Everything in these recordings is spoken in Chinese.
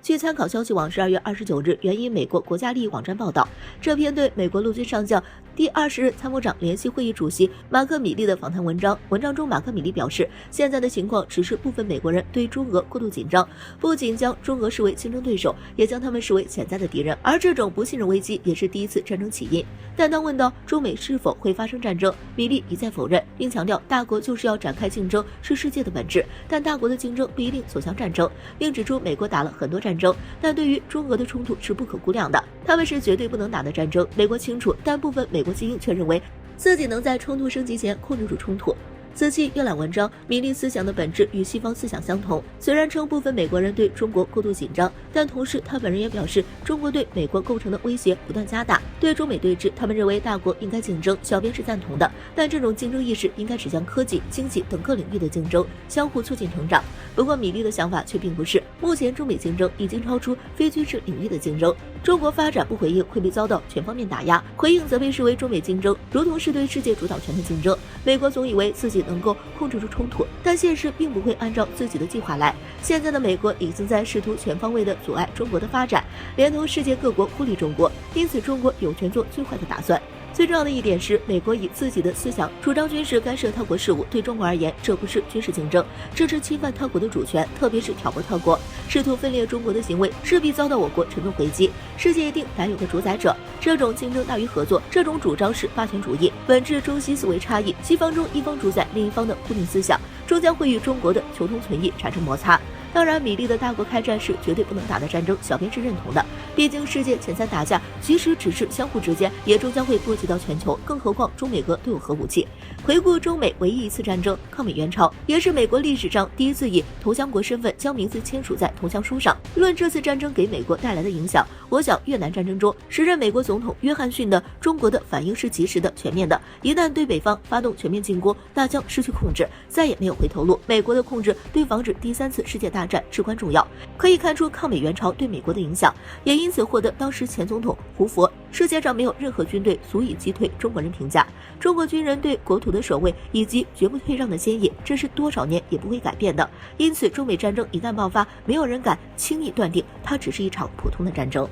据参考消息网12月29日援引美国国家利益网站报道，这篇对美国陆军上将第20任参谋长联席会议主席马克·米利的访谈文章中，马克·米利表示，现在的情况只是部分美国人对中俄过度紧张，不仅将中俄视为竞争对手，也将他们视为潜在的敌人，而这种不信任危机也是第一次战争起因。但当问到中美是否会发生战争，米利一再否认，并强调大国就是要展开竞争是世界的本质，但大国的竞争不一定走向战争，并指出美国打了很多战争，但对于中俄的冲突是不可估量的，他们是绝对不能打的战争，美国清楚，但部分美国精英却认为自己能在冲突升级前控制住冲突。此期阅览文章，米利思想的本质与西方思想相同。虽然称部分美国人对中国过度紧张，但同时他本人也表示，中国对美国构成的威胁不断加大。对中美对峙，他们认为大国应该竞争，小编是赞同的，但这种竞争意识应该指向科技、经济等各领域的竞争，相互促进成长。不过，米利的想法却并不是，目前中美竞争已经超出非军事领域的竞争，中国发展不回应会被遭到全方面打压，回应则被视为中美竞争如同是对世界主导权的竞争。美国总以为自己能够控制住冲突，但现实并不会按照自己的计划来。现在的美国已经在试图全方位的阻碍中国的发展，连同世界各国孤立中国，因此中国有权做最坏的打算。最重要的一点是，美国以自己的思想主张军事干涉他国事务，对中国而言，这不是军事竞争，这是侵犯他国的主权，特别是挑拨他国，试图分裂中国的行为势必遭到我国沉重回击。世界一定难有个主宰者，这种竞争大于合作，这种主张是霸权主义，本质中西思维差异，西方中一方主宰另一方的固定思想，终将会与中国的求同存异产生摩擦。当然，米利的大国开战是绝对不能打的战争，小编是认同的。毕竟世界前三打架，即使只是相互之间，也终将会波及到全球，更何况中美俄都有核武器。回顾中美唯一一次战争抗美援朝，也是美国历史上第一次以投降国身份将名字签署在投降书上。论这次战争给美国带来的影响，我想越南战争中时任美国总统约翰逊的中国的反应是及时的、全面的，一旦对北方发动全面进攻，那将失去控制，再也没有回头路。美国的控制对防止第三次世界大战至关重要，可以看出抗美援朝对美国的影响，也因此获得当时前总统胡佛世界上没有任何军队足以击退中国人评价。中国军人对国土的守卫以及绝不退让的坚毅，这是多少年也不会改变的。因此中美战争一旦爆发，没有人敢轻易断定它只是一场普通的战争。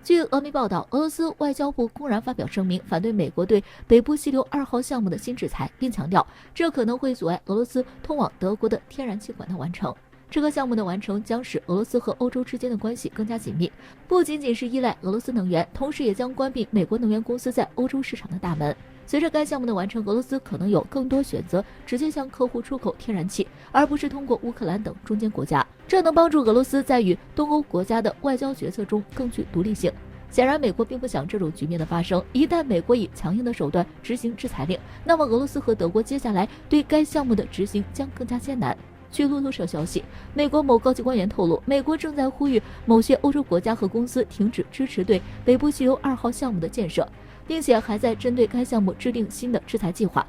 据俄媒报道，俄罗斯外交部公然发表声明，反对美国对北部溪流2号项目的新制裁，并强调这可能会阻碍俄罗斯通往德国的天然气管道完成。这个项目的完成将使俄罗斯和欧洲之间的关系更加紧密，不仅仅是依赖俄罗斯能源，同时也将关闭美国能源公司在欧洲市场的大门。随着该项目的完成，俄罗斯可能有更多选择直接向客户出口天然气，而不是通过乌克兰等中间国家，这能帮助俄罗斯在与东欧国家的外交决策中更具独立性。显然美国并不想这种局面的发生，一旦美国以强硬的手段执行制裁令，那么俄罗斯和德国接下来对该项目的执行将更加艰难。据路透社消息，美国某高级官员透露，美国正在呼吁某些欧洲国家和公司停止支持对北部溪流2号项目的建设，并且还在针对该项目制定新的制裁计划。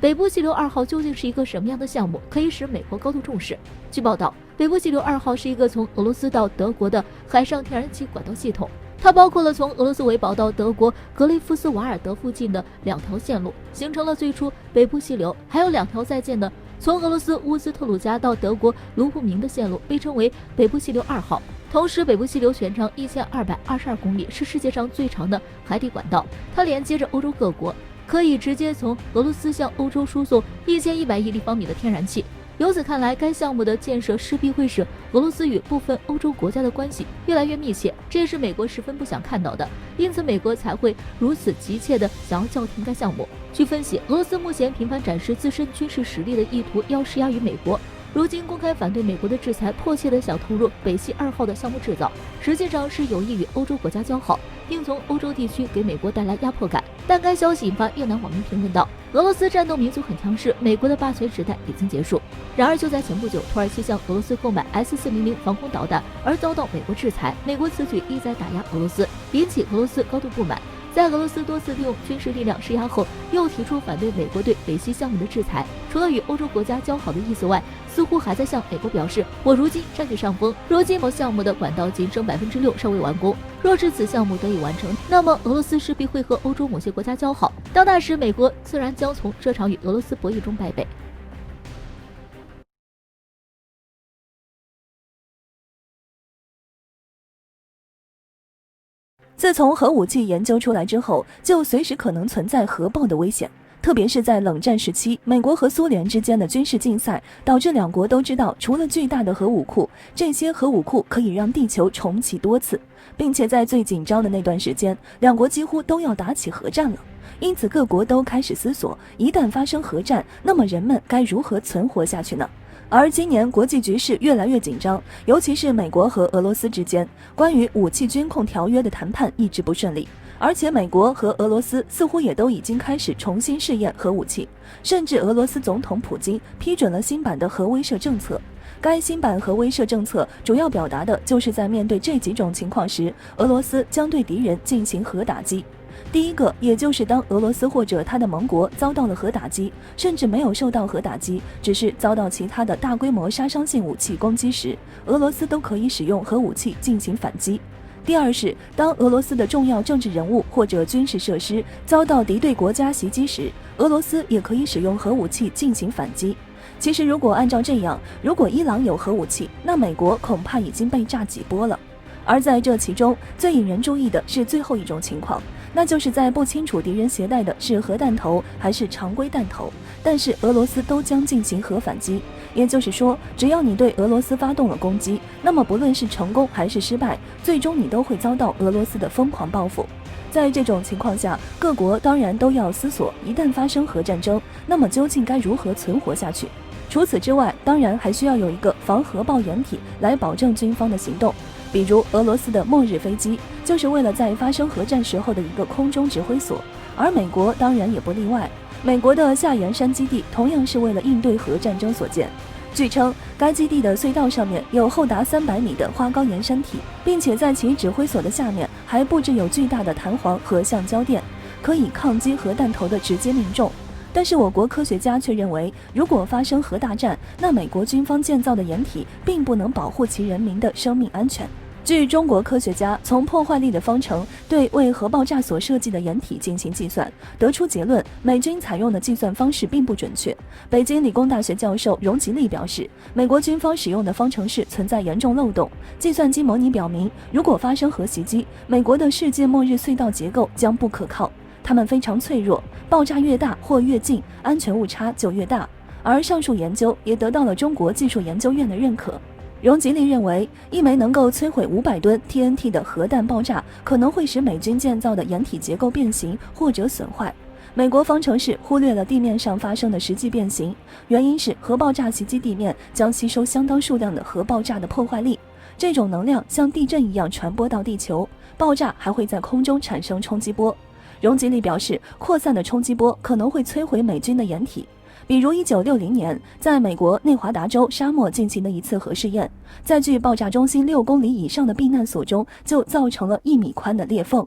北部溪流2号究竟是一个什么样的项目，可以使美国高度重视？据报道，北部溪流2号是一个从俄罗斯到德国的海上天然气管道系统，它包括了从俄罗斯维堡到德国格雷夫斯瓦尔德附近的2条线路，形成了最初北部溪流，还有2条在建的从俄罗斯乌斯特鲁加到德国卢布明的线路，被称为北部溪流2号。同时，北部溪流全长1222公里，是世界上最长的海底管道，它连接着欧洲各国，可以直接从俄罗斯向欧洲输送1100亿立方米的天然气。由此看来，该项目的建设势必会使俄罗斯与部分欧洲国家的关系越来越密切，这也是美国十分不想看到的，因此美国才会如此急切地想要叫停该项目。据分析，俄罗斯目前频繁展示自身军事实力的意图要施压于美国，如今公开反对美国的制裁，迫切地想投入北溪2号的项目制造，实际上是有意与欧洲国家交好，并从欧洲地区给美国带来压迫感。但该消息引发越南网民评论道，俄罗斯战斗民族很强势，美国的霸权时代已经结束。然而就在前不久，土耳其向俄罗斯购买 S-400防空导弹而遭到美国制裁，美国此举意在打压俄罗斯，引起俄罗斯高度不满。在俄罗斯多次利用军事力量施压后，又提出反对美国对北溪项目的制裁。除了与欧洲国家交好的意思外，似乎还在向美国表示，我如今占据上风。如今某项目的管道仅剩6%尚未完工，若是此项目得以完成，那么俄罗斯势必会和欧洲某些国家交好，到那时美国自然将从这场与俄罗斯博弈中败北。自从核武器研究出来之后，就随时可能存在核爆的危险。特别是在冷战时期，美国和苏联之间的军事竞赛，导致两国都知道，除了巨大的核武库，这些核武库可以让地球重启多次，并且在最紧张的那段时间，两国几乎都要打起核战了。因此各国都开始思索，一旦发生核战，那么人们该如何存活下去呢？而今年国际局势越来越紧张，尤其是美国和俄罗斯之间关于武器军控条约的谈判一直不顺利，而且美国和俄罗斯似乎也都已经开始重新试验核武器，甚至俄罗斯总统普京批准了新版的核威慑政策。该新版核威慑政策主要表达的就是在面对这几种情况时，俄罗斯将对敌人进行核打击。第一个，也就是当俄罗斯或者他的盟国遭到了核打击，甚至没有受到核打击，只是遭到其他的大规模杀伤性武器攻击时，俄罗斯都可以使用核武器进行反击。第二是，当俄罗斯的重要政治人物或者军事设施遭到敌对国家袭击时，俄罗斯也可以使用核武器进行反击。其实如果按照这样，如果伊朗有核武器，那美国恐怕已经被炸几波了。而在这其中，最引人注意的是最后一种情况，那就是在不清楚敌人携带的是核弹头还是常规弹头，但是俄罗斯都将进行核反击。也就是说，只要你对俄罗斯发动了攻击，那么不论是成功还是失败，最终你都会遭到俄罗斯的疯狂报复。在这种情况下，各国当然都要思索，一旦发生核战争，那么究竟该如何存活下去。除此之外，当然还需要有一个防核爆掩体来保证军方的行动。比如俄罗斯的末日飞机就是为了在发生核战时候的一个空中指挥所，而美国当然也不例外。美国的下岩山基地同样是为了应对核战争所建。据称，该基地的隧道上面有厚达300米的花岗岩山体，并且在其指挥所的下面还布置有巨大的弹簧和橡胶垫，可以抗击核弹头的直接命中。但是我国科学家却认为，如果发生核大战，那美国军方建造的掩体并不能保护其人民的生命安全。据中国科学家从破坏力的方程对为核爆炸所设计的掩体进行计算，得出结论，美军采用的计算方式并不准确。北京理工大学教授荣吉利表示，美国军方使用的方程式存在严重漏洞，计算机模拟表明，如果发生核袭击，美国的世界末日隧道结构将不可靠，它们非常脆弱，爆炸越大或越近，安全误差就越大。而上述研究也得到了中国技术研究院的认可。荣吉利认为，一枚能够摧毁500吨 TNT 的核弹爆炸可能会使美军建造的掩体结构变形或者损坏。美国方程式忽略了地面上发生的实际变形，原因是核爆炸袭击地面将吸收相当数量的核爆炸的破坏力，这种能量像地震一样传播到地球，爆炸还会在空中产生冲击波。荣吉利表示，扩散的冲击波可能会摧毁美军的掩体。比如1960年，在美国内华达州沙漠进行的一次核试验，在距爆炸中心6公里以上的避难所中，就造成了1米宽的裂缝。